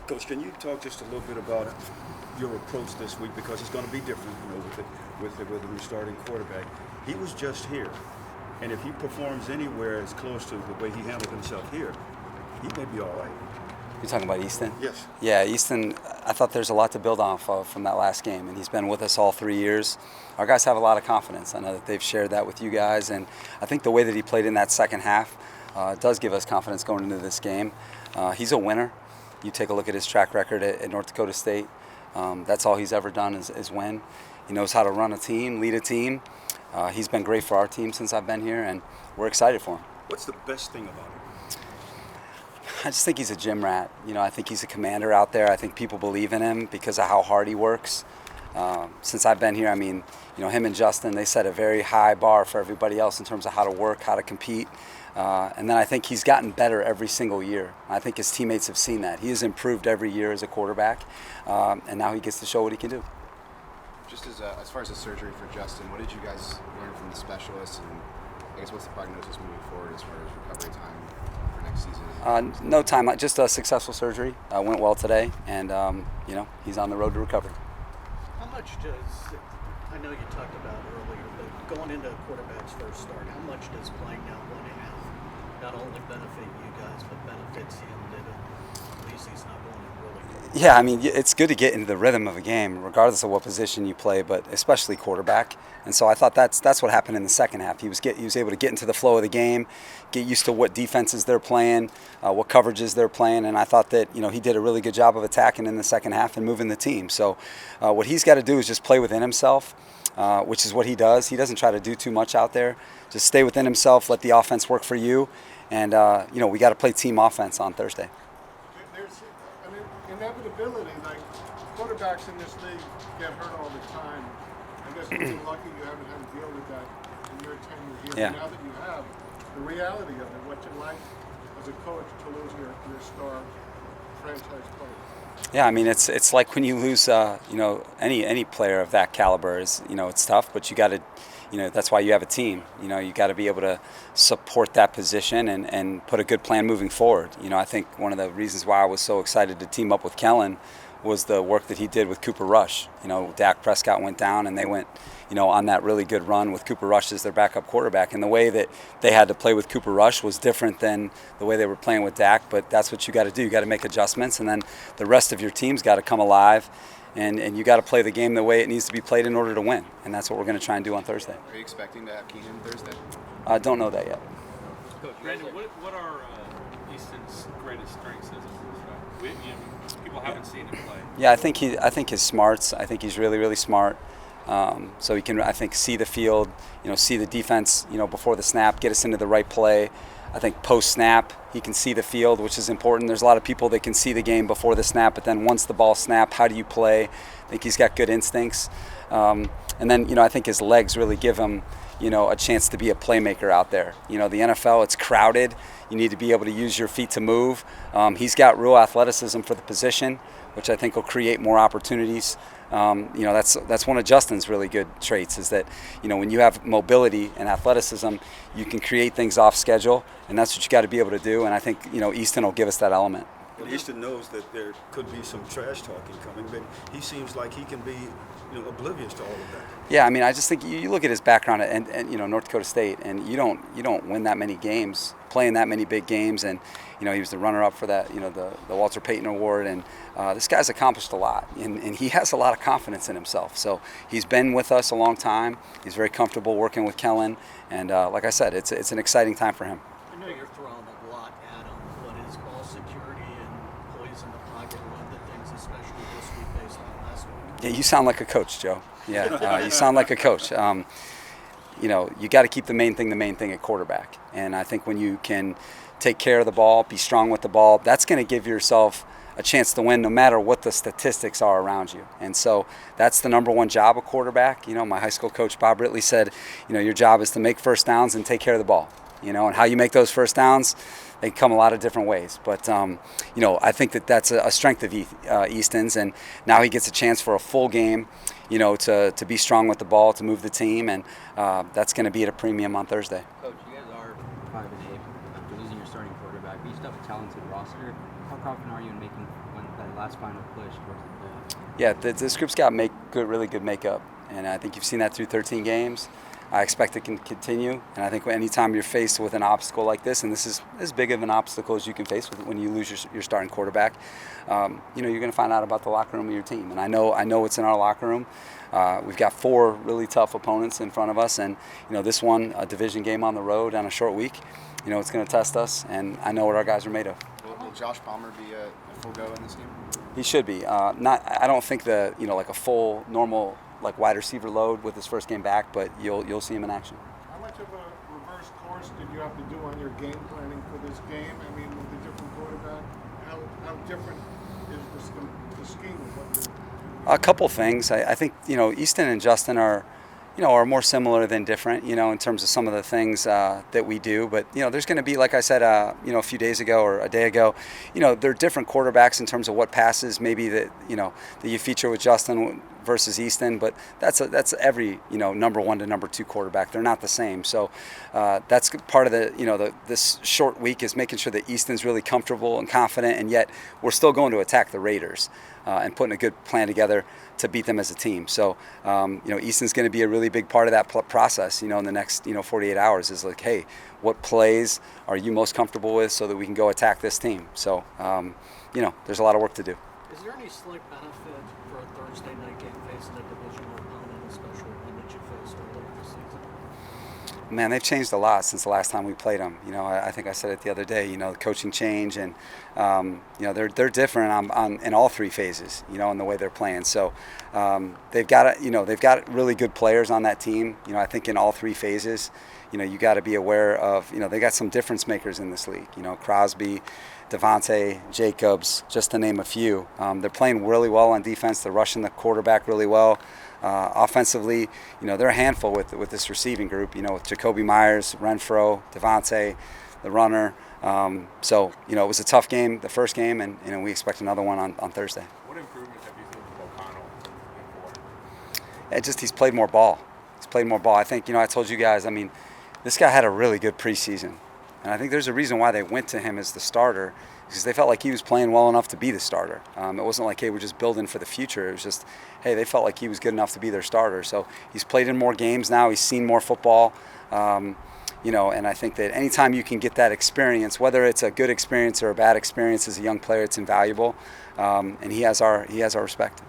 Coach, can you talk just a little bit about your approach this week, because it's going to be different, with the starting quarterback. He was just here, and if he performs anywhere as close to the way he handled himself here, he may be all right. You're talking about Easton? Yes. Yeah, Easton, I thought there's a lot to build off of from that last game, and he's been with us all 3 years. Our guys have a lot of confidence. I know that they've shared that with you guys, and I think the way that he played in that second half does give us confidence going into this game. He's a winner. You take a look at his track record at North Dakota State. That's all he's ever done is win. He knows how to run a team, lead a team. He's been great for our team since I've been here, and we're excited for him. What's the best thing about him? I just think he's a gym rat. I think he's a commander out there. I think people believe in him because of how hard he works. Since I've been here, him and Justin, they set a very high bar for everybody else in terms of how to work, how to compete. And then I think he's gotten better every single year. I think his teammates have seen that. He has improved every year as a quarterback, and now he gets to show what he can do. Just as far as the surgery for Justin, what did you guys learn from the specialists, and I guess what's the prognosis moving forward as far as recovery time for next season? No time, just a successful surgery. Went well today, and he's on the road to recovery. How much does, I know you talked about earlier, but going into a quarterback's first start, how much does playing down 1.5 not only benefit you guys, but benefits him that at least he's not going in really good? Yeah, it's good to get into the rhythm of a game, regardless of what position you play, but especially quarterback. And so I thought that's what happened in the second half. He was able to get into the flow of the game, get used to what defenses they're playing, what coverages they're playing, and I thought that he did a really good job of attacking in the second half and moving the team. So what he's got to do is just play within himself, which is what he does. He doesn't try to do too much out there. Just stay within himself, let the offense work for you, and we got to play team offense on Thursday. There's an inevitability, like quarterbacks in this league get hurt all the time. I guess you're lucky you haven't had to deal with that in your tenure here. Yeah. Now that you have, the reality of it, what you like as a coach to lose your star franchise player. Yeah, it's like when you lose any player of that caliber is it's tough, but you got to that's why you have a team. You got to be able to support that position and put a good plan moving forward. I think one of the reasons why I was so excited to team up with Kellen was the work that he did with Cooper Rush. Dak Prescott went down, and they went on that really good run with Cooper Rush as their backup quarterback. And the way that they had to play with Cooper Rush was different than the way they were playing with Dak, but that's what you got to do. You got to make adjustments, and then the rest of your team's got to come alive, and you got to play the game the way it needs to be played in order to win. And that's what we're going to try and do on Thursday. Are you expecting to have Keenan Thursday? I don't know that yet. Coach, Brandon, what are Easton's greatest strengths as a quarterback? People haven't seen him play. Yeah, I think his smarts. I think he's really, really smart. So he can, I think, see the field, see the defense, before the snap, get us into the right play. I think post-snap, he can see the field, which is important. There's a lot of people that can see the game before the snap, but then once the ball snapped, how do you play? I think he's got good instincts. And then, I think his legs really give him, a chance to be a playmaker out there. The NFL, it's crowded. You need to be able to use your feet to move. He's got real athleticism for the position, which I think will create more opportunities. That's one of Justin's really good traits, is that when you have mobility and athleticism, you can create things off schedule, and that's what you got to be able to do. And I think Easton will give us that element. Well, Easton knows that there could be some trash talking coming, but he seems like he can be oblivious to all of that. Yeah, I just think you look at his background and North Dakota State, and you don't win that many games, playing that many big games, and he was the runner-up for that the Walter Payton Award, and this guy's accomplished a lot, and he has a lot of confidence in himself. So he's been with us a long time. He's very comfortable working with Kellen, and like I said, it's an exciting time for him. I know you're throwing a lot at him, but his ball security and poise in the pocket are one of the things, especially this week based on last week. Yeah, you sound like a coach, Joe. Yeah, you sound like a coach. You got to keep the main thing at quarterback. And I think when you can take care of the ball, be strong with the ball, that's going to give yourself a chance to win no matter what the statistics are around you. And so that's the number one job of quarterback. My high school coach, Bob Ridley, said, your job is to make first downs and take care of the ball. And how you make those first downs, they come a lot of different ways. But, I think that's a strength of Easton's. And now he gets a chance for a full game, to be strong with the ball, to move the team. And that's going to be at a premium on Thursday. Coach, you guys are 5-8 after losing your starting quarterback, but you still have a talented roster. How confident are you in making that last last final push towards the playoffs? Yeah, this group's got really good makeup, and I think you've seen that through 13 games. I expect it can continue, and I think anytime you're faced with an obstacle like this, and this is as big of an obstacle as you can face with when you lose your starting quarterback, you're going to find out about the locker room of your team. And I know it's in our locker room. We've got 4 really tough opponents in front of us, and this one, a division game on the road on a short week, it's going to test us, and I know what our guys are made of. Will Josh Palmer be a full go in this game? He should be. I don't think like a full normal wide receiver load with his first game back, but you'll see him in action. How much of a reverse course did you have to do on your game planning for this game? I mean, with the different quarterback, how different is the scheme of what you're doing? A couple things. I think Easton and Justin are more similar than different, in terms of some of the things that we do. But, there's going to be, like I said, a few days ago or a day ago, they're different quarterbacks in terms of what passes maybe that you feature with Justin versus Easton. But that's every, number 1 to number 2 quarterback. They're not the same. So that's part of this short week is making sure that Easton's really comfortable and confident, and yet we're still going to attack the Raiders and putting a good plan together to beat them as a team. So, Easton's going to be a really big part of that process, in the next, 48 hours is like, hey, what plays are you most comfortable with so that we can go attack this team? So, there's a lot of work to do. Is there any slight benefit for a Thursday night game facing a divisional opponent, especially one that you faced earlier this season? Man, they've changed a lot since the last time we played them. I think I said it the other day. The coaching change, and they're different in all 3 phases. In the way they're playing. So they've got really good players on that team. I think in all 3 phases, you got to be aware of. They got some difference makers in this league. Crosby, Devontae, Jacobs, just to name a few. They're playing really well on defense. They're rushing the quarterback really well. Offensively, they're a handful with this receiving group. With Jacoby Myers, Renfro, Devontae, the runner. So it was a tough game, the first game, and we expect another one on Thursday. What improvements have you seen from O'Connell in 4? He's played more ball. I think I told you guys. I mean, this guy had a really good preseason, and I think there's a reason why they went to him as the starter, because they felt like he was playing well enough to be the starter. It wasn't like, hey, we're just building for the future. It was just, hey, they felt like he was good enough to be their starter. So he's played in more games now. He's seen more football. And I think that anytime you can get that experience, whether it's a good experience or a bad experience as a young player, it's invaluable. And he has our respect.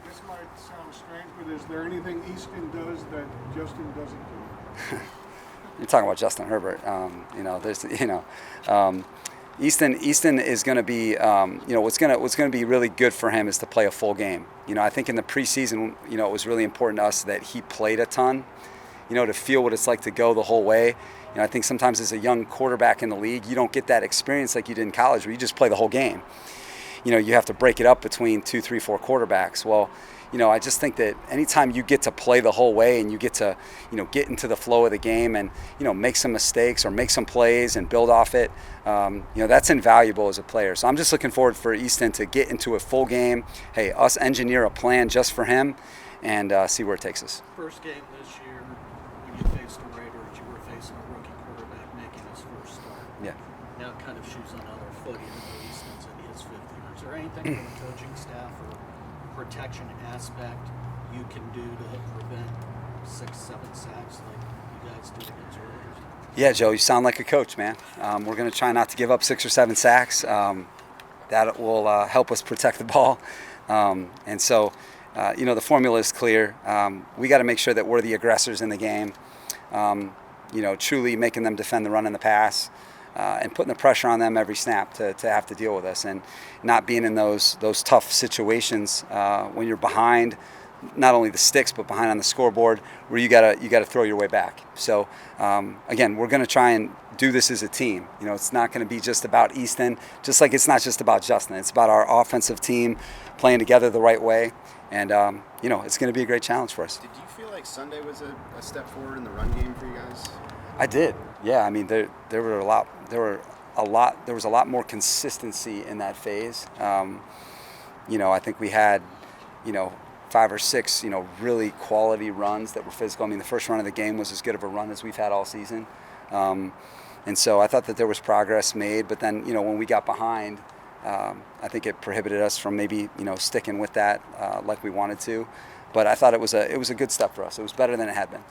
This might sound strange, but is there anything Easton does that Justin doesn't do? You're talking about Justin Herbert. Easton is going to be, what's going to be really good for him is to play a full game. I think in the preseason, it was really important to us that he played a ton, to feel what it's like to go the whole way. I think sometimes as a young quarterback in the league, you don't get that experience like you did in college where you just play the whole game. You have to break it up between 2, 3, 4 quarterbacks. Well, I just think that anytime you get to play the whole way and you get to, get into the flow of the game and, make some mistakes or make some plays and build off it, that's invaluable as a player. So I'm just looking forward for Easton to get into a full game. Hey, us engineer a plan just for him and see where it takes us. First game this year, when you faced the Raiders, you were facing a rookie quarterback making his first start. Yeah. Now kind of shoes on other foot, even though Easton's in his 5th year. Is there anything from the coaching staff or protection aspect you can do to prevent 6, 7 sacks like you guys did against the Raiders? Yeah, Joe, you sound like a coach, man. We're going to try not to give up 6 or 7 sacks. That will help us protect the ball. And so, the formula is clear. We got to make sure that we're the aggressors in the game, truly making them defend the run and the pass. And putting the pressure on them every snap to have to deal with us, and not being in those tough situations when you're behind, not only the sticks but behind on the scoreboard, where you gotta throw your way back. So again, we're gonna try and do this as a team. It's not gonna be just about Easton, just like it's not just about Justin. It's about our offensive team playing together the right way, and it's gonna be a great challenge for us. Did you feel like Sunday was a step forward in the run game for you guys? I did. Yeah, I mean there was a lot more consistency in that phase. I think we had 5 or 6 really quality runs that were physical. I mean, the first run of the game was as good of a run as we've had all season. And so I thought that there was progress made, but then when we got behind, I think it prohibited us from maybe sticking with that like we wanted to. But I thought it was a good step for us. It was better than it had been.